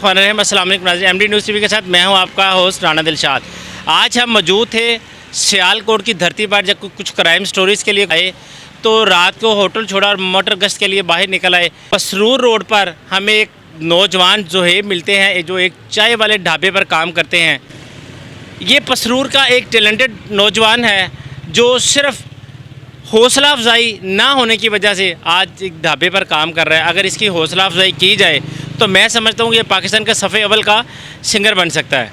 बिस्मिल्लाहिर्रहमानिर्रहीम। अस्सलाम वालेकुम नाज़रीन, एमडी न्यूज़ टीवी के साथ मैं हूं आपका होस्ट राना दिलशाद। आज हम मौजूद थे सियालकोट की धरती पर। जब कुछ क्राइम स्टोरीज़ के लिए आए तो रात को होटल छोड़ा और मोटर गश्त के लिए बाहर निकल आए। पसरूर रोड पर हमें एक नौजवान जो है मिलते हैं, जो एक चाय वाले ढाबे पर काम करते हैं। ये पसरूर का एक टैलेंटेड नौजवान है जो सिर्फ़ हौसला अफजाई ना होने की वजह से आज एक ढाबे पर काम कर रहा है। अगर इसकी हौसला अफजाई की जाए तो मैं समझता हूँ ये पाकिस्तान का सफ़े अव्वल का सिंगर बन सकता है।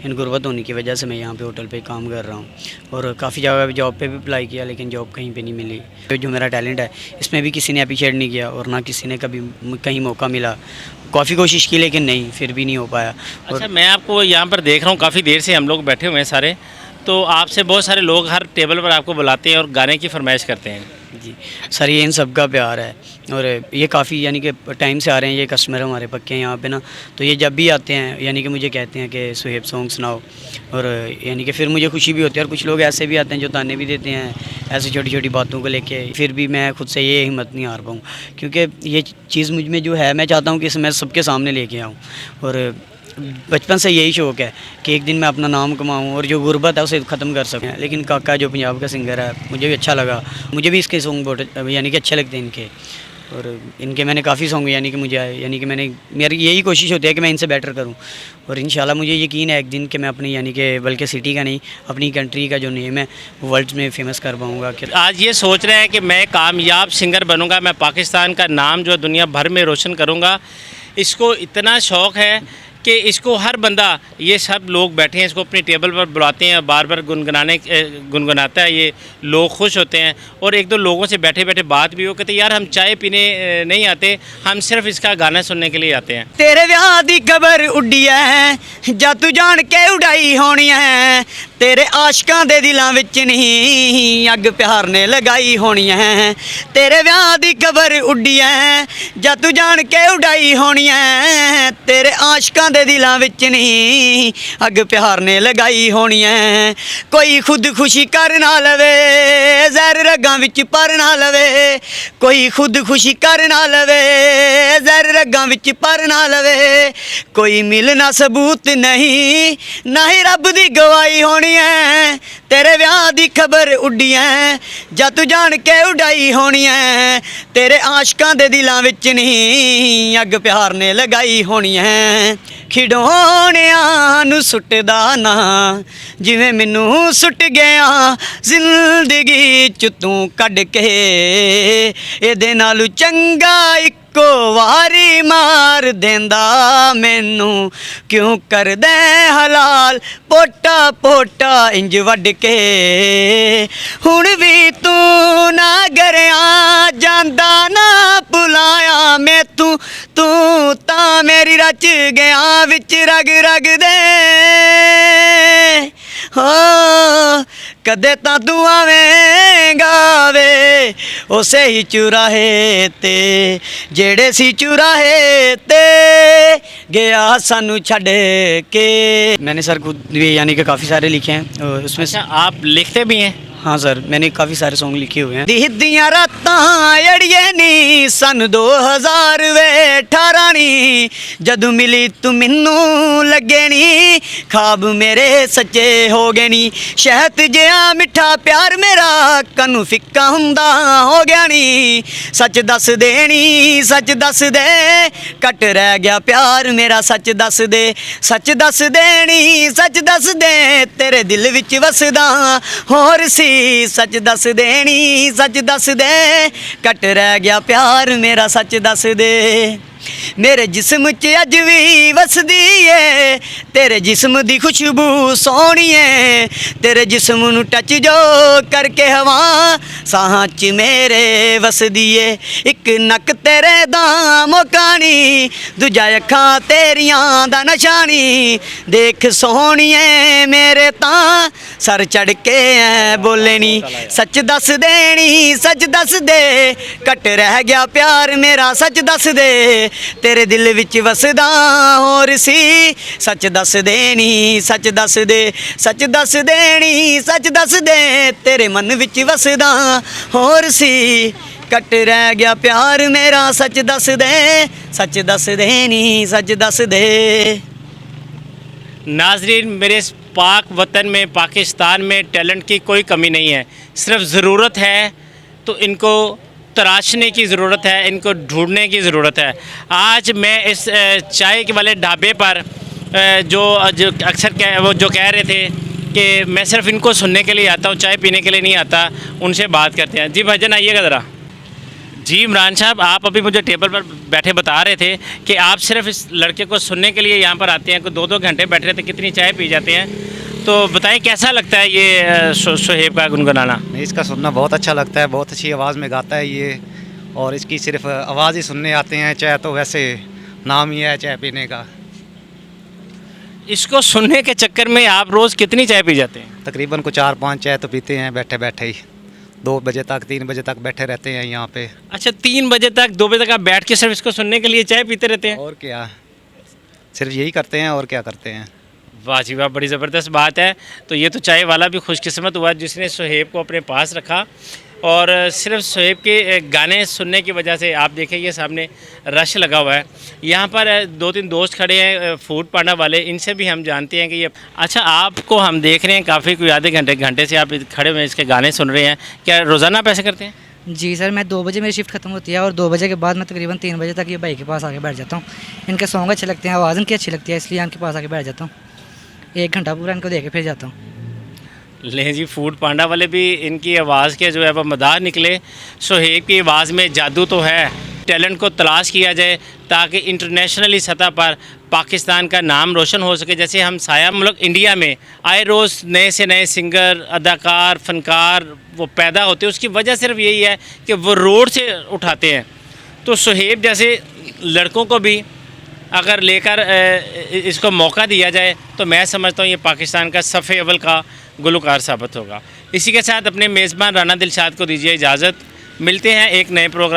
इन गुर्बत होने की वजह से मैं यहाँ पे होटल पे काम कर रहा हूँ और काफ़ी जगह जॉब पे भी अप्लाई किया, लेकिन जॉब कहीं पे नहीं मिली। जो मेरा टैलेंट है इसमें भी किसी ने अप्रिशिएट नहीं किया और ना किसी ने कभी कहीं मौका मिला। काफ़ी कोशिश की लेकिन नहीं, फिर भी नहीं हो पाया। अच्छा, मैं आपको यहाँ पर देख रहा हूँ, काफ़ी देर से हम लोग बैठे हुए हैं सारे, तो आपसे बहुत सारे लोग हर टेबल पर आपको बुलाते हैं और गाने की फरमाइश करते हैं। जी सर, ये इन सब का प्यार है और ये काफ़ी यानी कि टाइम से आ रहे हैं। ये कस्टमर हमारे पक्के हैं यहाँ पे ना, तो ये जब भी आते हैं यानी कि मुझे कहते हैं कि सुहेब सॉन्ग सुनाओ, और यानी कि फिर मुझे खुशी भी होती है। और कुछ लोग ऐसे भी आते हैं जो ताने भी देते हैं ऐसी छोटी छोटी बातों को लेके, फिर भी मैं खुद से ये हिम्मत नहीं हार पाऊँ, क्योंकि ये चीज़ मुझ में जो है मैं चाहता हूँ कि मैं सबके सामने लेके आऊँ। और बचपन से यही शौक़ है कि एक दिन मैं अपना नाम कमाऊँ और जो गुर्बत है उसे ख़त्म कर सकूँ। लेकिन काका जो पंजाब का सिंगर है मुझे भी अच्छा लगा, मुझे भी इसके सॉन्ग बहुत यानी कि अच्छे लगते हैं इनके। और इनके मैंने काफ़ी सॉन्ग यानी कि मुझे आए, यानी कि मेरी यही कोशिश होती है कि मैं इनसे बेटर करूं। और इंशाल्लाह मुझे यकीन है एक दिन कि मैं अपनी यानी कि बल्कि सिटी का नहीं अपनी कंट्री का जो नेम है वर्ल्ड में फेमस कर पाऊँगा। कि आज ये सोच रहे हैं कि मैं कामयाब सिंगर बनूँगा, मैं पाकिस्तान का नाम जो दुनिया भर में रोशन करूँगा। इसको इतना शौक़ है कि इसको हर बंदा, ये सब लोग बैठे हैं, इसको अपनी टेबल पर बुलाते हैं, बार बार गुनगुनाता है, ये लोग खुश होते हैं। और एक दो लोगों से बैठे बैठे बात भी हो, कहते यार हम चाय पीने नहीं आते, हम सिर्फ इसका गाना सुनने के लिए आते हैं। तेरे ब्याह दी खबर उड्डी है जा तू जान के उड़ाई होनी है, तेरे आशकां दे दिलां विच नहीं अग प्यार ने लगाई होनी है। तेरे ब्याह दी खबर उड्डी है जा तू जान के उड़ाई होनी है, तेरे आशकां दे दिलां विच नहीं अग प्यार ने लगाई होनी है। कोई खुदकुशी कर ना लवे जहर रगां विच पर ना लवे, कोई खुदकुशी कर ना लवे जहर रगां विच पर ना लवे, कोई मिलना सबूत नहीं ना ही रब दी गवाही होनी है। तेरे ब्याह दी खबर उड्डी है जा तू जान के उड़ाई होनी है, तेरे आशकां दे दिलां विच नहीं अग प्यार ने लगाई होनी है। खिडौणिਆਂ ਨੂੰ ਸੁੱਟਦਾ ਨਾ ਜਿਵੇਂ ਮੈਨੂੰ ਸੁੱਟ ਗਿਆ ਜ਼ਿੰਦਗੀ ਚ ਤੂੰ ਕੱਢ ਕੇ, ਇਹਦੇ ਨਾਲੋਂ ਚੰਗਾ ਇੱਕੋ ਵਾਰੀ ਮਾਰ ਦਿੰਦਾ ਮੈਨੂੰ, ਕਿਉਂ ਕਰਦਾ ਹਲਾਲ ਪੋਟਾ ਪੋਟਾ ਇੰਜ ਵੱਢ ਕੇ। ਹੁਣ ਵੀ ਤੂੰ ਨਾ ਗਰਿਆ ਜਾਂਦਾ ਨਾ ਭੁਲਾਇਆ ਮੈਥੋਂ, ਤੂੰ ਤਾਂ ਮੇਰੀ ਰਚ ਗਿਆ ਵਿੱਚ ਰਗ ਰਗ ਦੇ ਹੋ। ਕਦੇ ਤਾਂ ਤੂੰ ਆਵੇਂਗਾ ਵੇ ਉਸੇ ਹੀ ਚੁਰਾਹੇ ਤੇ ਜਿਹੜੇ ਸੀ चुराहे ते गया सानू छड़ के। मैंने सर खुद भी यानी कि काफ़ी सारे लिखे हैं उसमें। अच्छा, आप लिखते भी हैं? हाँ सर, मैंने काफ़ी सारे सॉन्ग लिखे हुए हैं। दिहदियाँ रातां अड़िए नी सन 2000 वे 18 नी, जदों मिली तू मैनू लगे नी ख्वाब मेरे सच्चे हो गए नी, शहद जिहा मिठा प्यार मेरा कनू फिक्का हुंदा हो गया नी। सच दस दे नी सच दस दे कट रह गया प्यार मेरा, सच दस दे सच दस दे नी सच दस दे तेरे दिल विच वसदा होर सी, सच दस देनी सच दस दे कट रह गया प्यार मेरा, सच दस दे। मेरे जिस्म च अज भी वसदी है तेरे जिस्म दी खुशबू सोहनी है, तेरे जिस्म नू टच जो करके हवा साहां च मेरे वसदी है। एक नक तेरे दा मोकानी दूजा अखां तेरियां दा नशानी, देख सोहणीए मेरे तां सर चढ़ के बोले नी, सच दस देनी सच दस दे कट रह गया प्यार मेरा, सच दस दे तेरे दिल विच वसदा होर सी, सच दस देनी सच दस दे सच दस देनी सच दस दे तेरे मन विच वसदा होर सी, ਕੱਟ ਰਹਿ ਗਿਆ ਪਿਆਰ ਮੇਰਾ ਸੱਚ ਦੱਸ ਦੇ ਨੀ ਸੱਚ ਦੱਸ ਦੇ। नाजरीन, मेरे इस पाक वतन में पाकिस्तान में टैलेंट की कोई कमी नहीं है, सिर्फ ज़रूरत है तो इनको तराशने की ज़रूरत है, इनको ढूंढने की ज़रूरत है। आज मैं इस चाय के वाले ढाबे पर जो अक्सर वो जो कह रहे थे कि मैं सिर्फ इनको सुनने के लिए आता हूँ, चाय पीने के लिए नहीं आता, उनसे बात करते हैं। जी भाईजान आइएगा ज़रा। जी इमरान साहब, आप अभी मुझे टेबल पर बैठे बता रहे थे कि आप सिर्फ इस लड़के को सुनने के लिए यहाँ पर आते हैं, 2-2 घंटे बैठे रहते, कितनी चाय पी जाते हैं। तो बताएं कैसा लगता है ये सोहेब का गुनगुनाना? नहीं, इसका सुनना बहुत अच्छा लगता है, बहुत अच्छी आवाज़ में गाता है ये। और इसकी सिर्फ आवाज़ ही सुनने आते हैं, चाय तो वैसे नाम ही है चाय पीने का। इसको सुनने के चक्कर में आप रोज़ कितनी चाय पी जाते हैं? तकरीबन को 4-5 चाय तो पीते हैं बैठे बैठे ही। 2 बजे तक 3 बजे तक बैठे रहते हैं यहाँ पे। अच्छा, 3 बजे तक 2 बजे तक आप बैठ के सिर्फ इसको सुनने के लिए चाय पीते रहते हैं? और क्या, सिर्फ यही करते हैं और क्या करते हैं। वाह जी वाह, बड़ी ज़बरदस्त बात है। तो ये तो चाय वाला भी खुशकिस्मत हुआ जिसने सोहेब को अपने पास रखा। और सिर्फ सोहेब के गाने सुनने की वजह से आप देखें ये सामने रश लगा हुआ है। यहाँ पर 2-3 दोस्त खड़े हैं फूड पांडा वाले, इनसे भी हम जानते हैं कि ये अच्छा आपको हम देख रहे हैं काफ़ी कोई आधे घंटे से आप खड़े हुए इसके गाने सुन रहे हैं, क्या रोज़ाना पैसे करते हैं? जी सर, मैं 2 बजे मेरी शिफ्ट खत्म होती है और 2 बजे के बाद मैं तकरीबन 3 बजे तक ये भाई के पास आके बैठ जाता हूँ। इनके सॉन्ग अच्छे लगते हैं, आवाज़ इनकी अच्छी लगती है, इसलिए इनके पास आके बैठ जाता हूँ। 1 घंटा पूरा इनको देख के फिर जाता हूँ। ले जी, फूड पांडा वाले भी इनकी आवाज़ के जो है वो मदार निकले। सोहेब की आवाज़ में जादू तो है, टैलेंट को तलाश किया जाए ताकि इंटरनेशनली सतह पर पाकिस्तान का नाम रोशन हो सके। जैसे हम साया मुल्क इंडिया में आए रोज़ नए से नए सिंगर, अदाकार, फनकार वो पैदा होते हैं, उसकी वजह सिर्फ यही है कि वो रोड से उठाते हैं। तो सोहेब जैसे लड़कों को भी अगर लेकर इसको मौका दिया जाए तो मैं समझता हूँ ये पाकिस्तान का सफ़े अव्वल का गुलकार साबित होगा। इसी के साथ अपने मेज़बान राना दिलशाद को दीजिए इजाज़त। मिलते हैं एक नए प्रोग्राम।